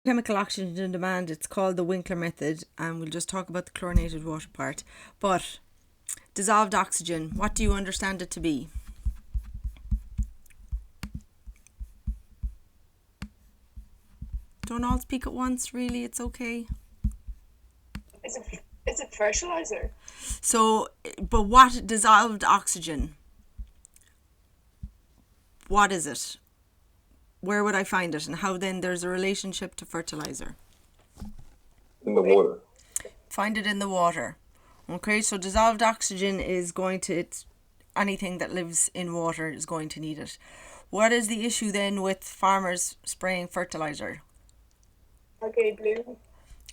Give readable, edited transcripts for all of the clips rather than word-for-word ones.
Chemical oxygen demand, it's called the Winkler method, and we'll just talk about the chlorinated water part. But dissolved oxygen, what do you understand it to be? Don't all speak at once, really, it's okay. Is it fertilizer? So, but what dissolved oxygen? What is it? Where would I find it? And how then there's a relationship to fertilizer? In the water. Find it in the water. Okay, so dissolved oxygen is going to, it's anything that lives in water is going to need it. What is the issue then with farmers spraying fertilizer? Algae bloom.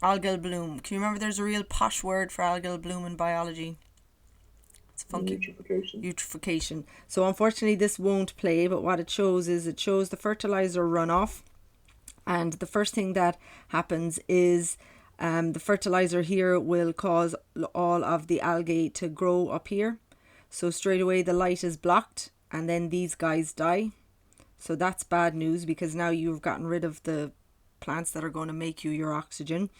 Algal bloom. Can you remember there's a real posh word for algal bloom in biology? It's funky. Eutrophication. So unfortunately this won't play, but what it shows is it shows the fertilizer runoff. And the first thing that happens is the fertilizer here will cause all of the algae to grow up here. So straight away the light is blocked and then these guys die. So that's bad news because now you've gotten rid of the plants that are going to make you your oxygen.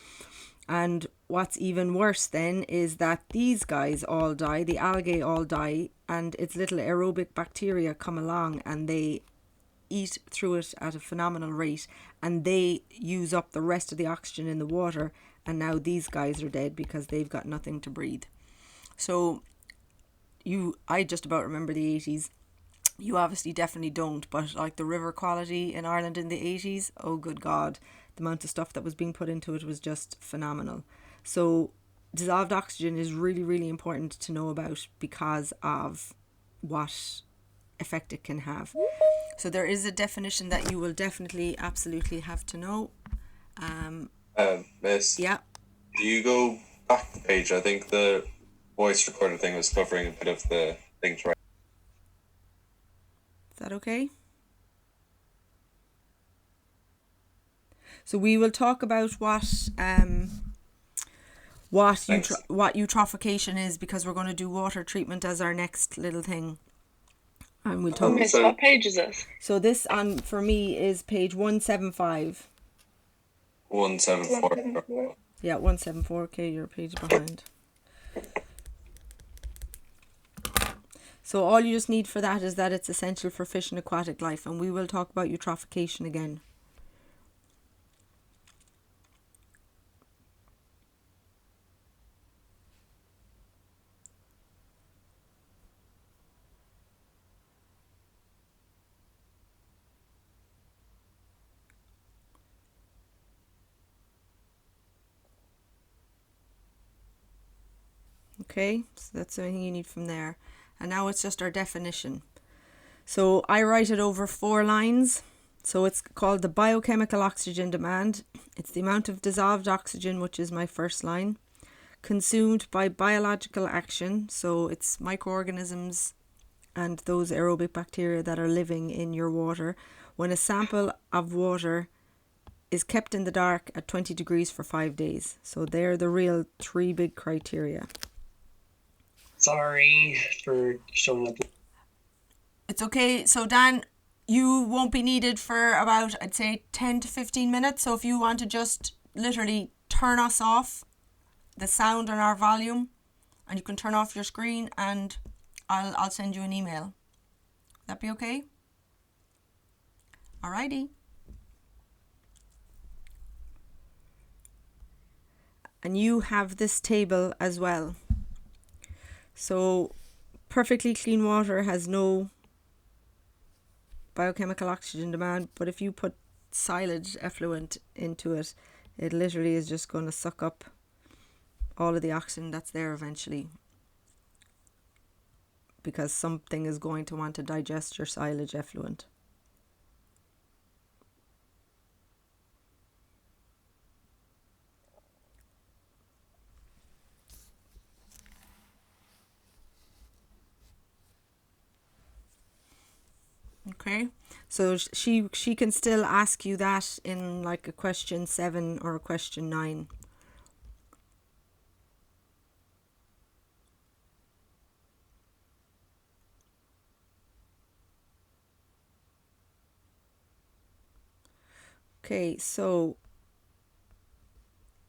And what's even worse then is that these guys all die, the algae all die, and its little aerobic bacteria come along and they eat through it at a phenomenal rate, and they use up the rest of the oxygen in the water, and now these guys are dead because they've got nothing to breathe. So I just about remember the 80s. You obviously definitely don't, but like the river quality in Ireland in the 80s, oh good God, the amount of stuff that was being put into it was just phenomenal. So dissolved oxygen is really, really important to know about because of what effect it can have. So there is a definition that you will definitely, absolutely have to know. Miss, Yeah. do you go back the page? I think the voice recorder thing was covering a bit of the things right. Is that okay? So we will talk about what eutrophication is because we're going to do water treatment as our next little thing. And we'll talk. Miss, what page is this? So this on for me is page 175. 174. Yeah, 174. Okay, you're a page behind. So all you just need for that is that it's essential for fish and aquatic life, and we will talk about eutrophication again. Okay, so that's everything you need from there. And now it's just our definition. So I write it over 4 lines. So it's called the biochemical oxygen demand. It's the amount of dissolved oxygen, which is my first line, consumed by biological action. So it's microorganisms and those aerobic bacteria that are living in your water when a sample of water is kept in the dark at 20 degrees for 5 days. So they're the real 3 big criteria. Sorry for showing up. It's okay. So Dan, you won't be needed for about, I'd say, 10 to 15 minutes. So if you want to just literally turn us off, the sound and our volume, and you can turn off your screen, and I'll send you an email. That be okay? Alrighty. And you have this table as well. So perfectly clean water has no biochemical oxygen demand, but if you put silage effluent into it, it literally is just going to suck up all of the oxygen that's there eventually, because something is going to want to digest your silage effluent. Okay, so she can still ask you that in like a question 7 or a question 9. Okay, so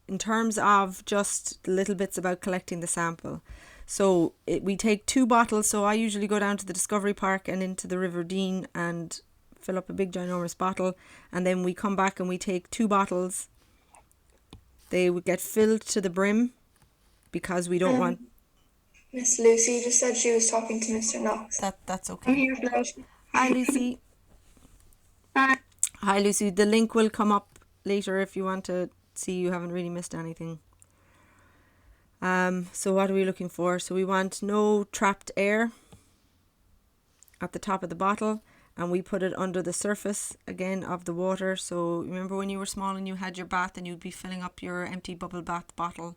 in terms of just little bits about collecting the sample. So we take 2 bottles. So I usually go down to the Discovery Park and into the River Dean and fill up a big ginormous bottle, and then we come back and we take 2 bottles. They would get filled to the brim because we don't want... Miss Lucy just said she was talking to Mr. Knox. That's okay. I'm here, Flo. Hi, Lucy. Hi. Hi, Lucy. The link will come up later if you want to see you haven't really missed anything. So what are we looking for? So we want no trapped air at the top of the bottle, and we put it under the surface again of the water. So remember when you were small and you had your bath and you'd be filling up your empty bubble bath bottle,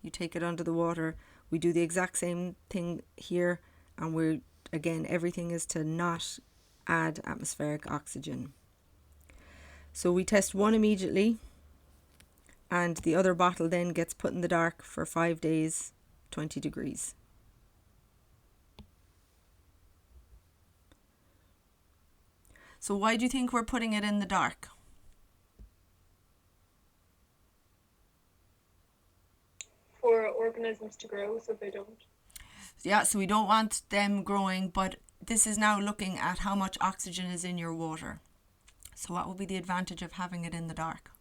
you take it under the water. We do the exact same thing here, and we're, again, everything is to not add atmospheric oxygen. So we test one immediately, and the other bottle then gets put in the dark for 5 days, 20 degrees. So why do you think we're putting it in the dark? For organisms to grow so they don't. Yeah, so we don't want them growing, but this is now looking at how much oxygen is in your water. So what would be the advantage of having it in the dark?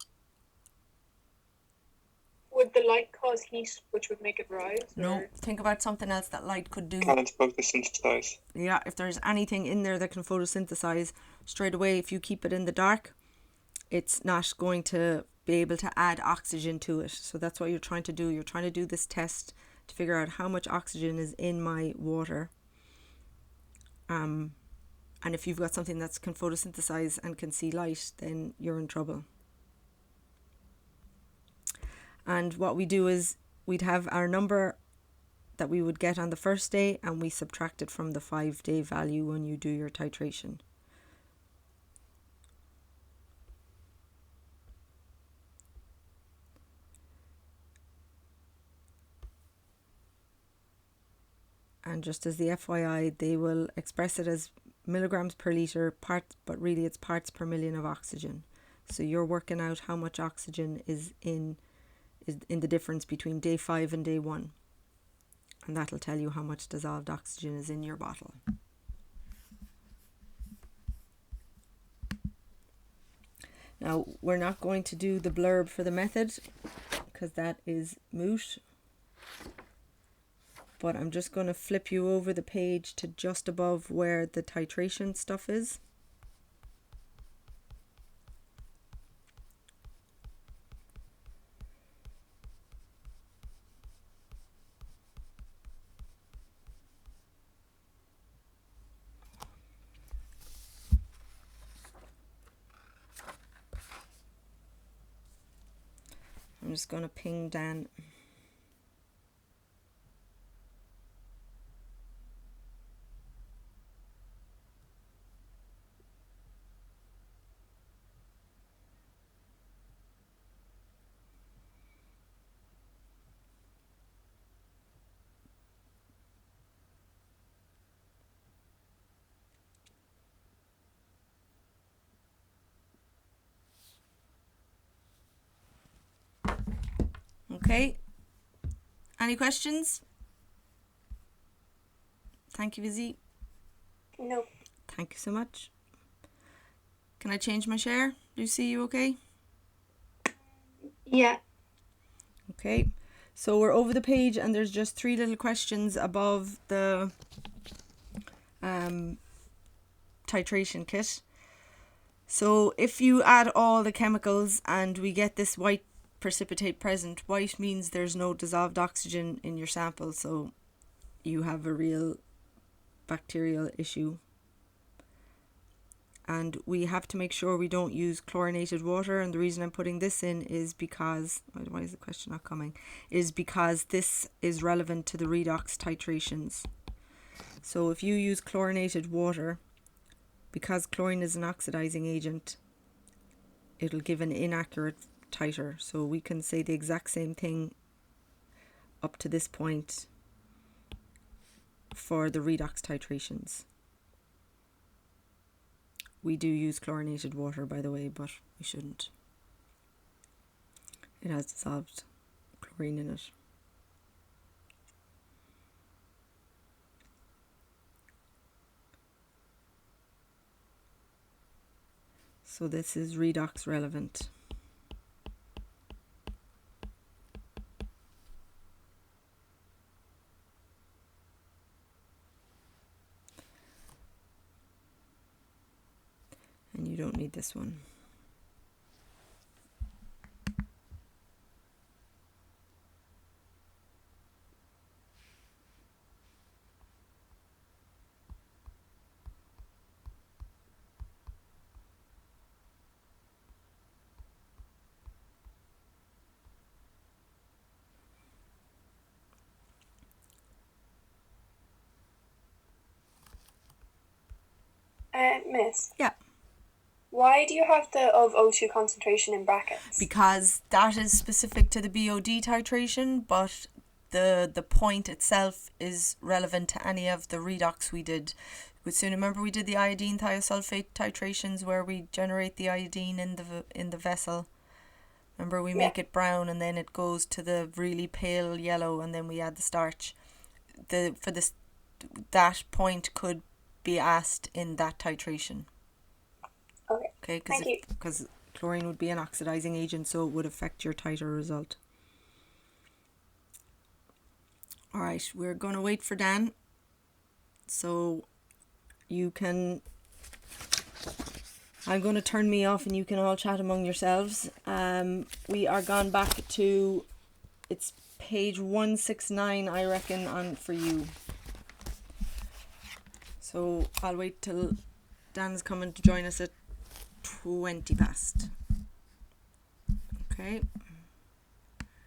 Would the light cause heat, which would make it rise? No, or- think about something else that light could do. Can't photosynthesize. Yeah, if there's anything in there that can photosynthesize, straight away, if you keep it in the dark, it's not going to be able to add oxygen to it. So that's what you're trying to do. You're trying to do this test to figure out how much oxygen is in my water. And if you've got something that can photosynthesize and can see light, then you're in trouble. And what we do is we'd have our number that we would get on the first day, and we subtract it from the 5-day value when you do your titration. And just as the FYI, they will express it as milligrams per litre, but really it's parts per million of oxygen. So you're working out how much oxygen is in the difference between day 5 and day 1. And that'll tell you how much dissolved oxygen is in your bottle. Now, we're not going to do the blurb for the method because that is moot. But I'm just going to flip you over the page to just above where the titration stuff is. I'm just going to ping Dan. Okay. Any questions? Thank you, Vizzy. No. Thank you so much. Can I change my share? Lucy, you okay? Yeah. Okay. So we're over the page and there's just 3 little questions above the titration kit. So if you add all the chemicals and we get this white precipitate present, white means there's no dissolved oxygen in your sample, so you have a real bacterial issue. And we have to make sure we don't use chlorinated water, and the reason I'm putting this in is because, why is the question not coming, is because this is relevant to the redox titrations. So if you use chlorinated water, because chlorine is an oxidizing agent, it'll give an inaccurate titer. So we can say the exact same thing up to this point for the redox titrations. We do use chlorinated water, by the way, but we shouldn't. It has dissolved green in it. So this is redox relevant. And you don't need this one. Miss, Yeah. why do you have the of O2 concentration in brackets? Because that is specific to the BOD titration, but the point itself is relevant to any of the redox we did. Remember we did the iodine thiosulfate titrations where we generate the iodine in the vessel. Remember we make it brown and then it goes to the really pale yellow and then we add the starch. That point could be asked in that titration. Okay. Thank you. Because chlorine would be an oxidizing agent, so it would affect your titer result. All right, we're going to wait for Dan. So you can... I'm going to turn me off and you can all chat among yourselves. We are gone back to... It's page 169, I reckon, for you. So I'll wait till Dan's coming to join us at 20 past. Okay.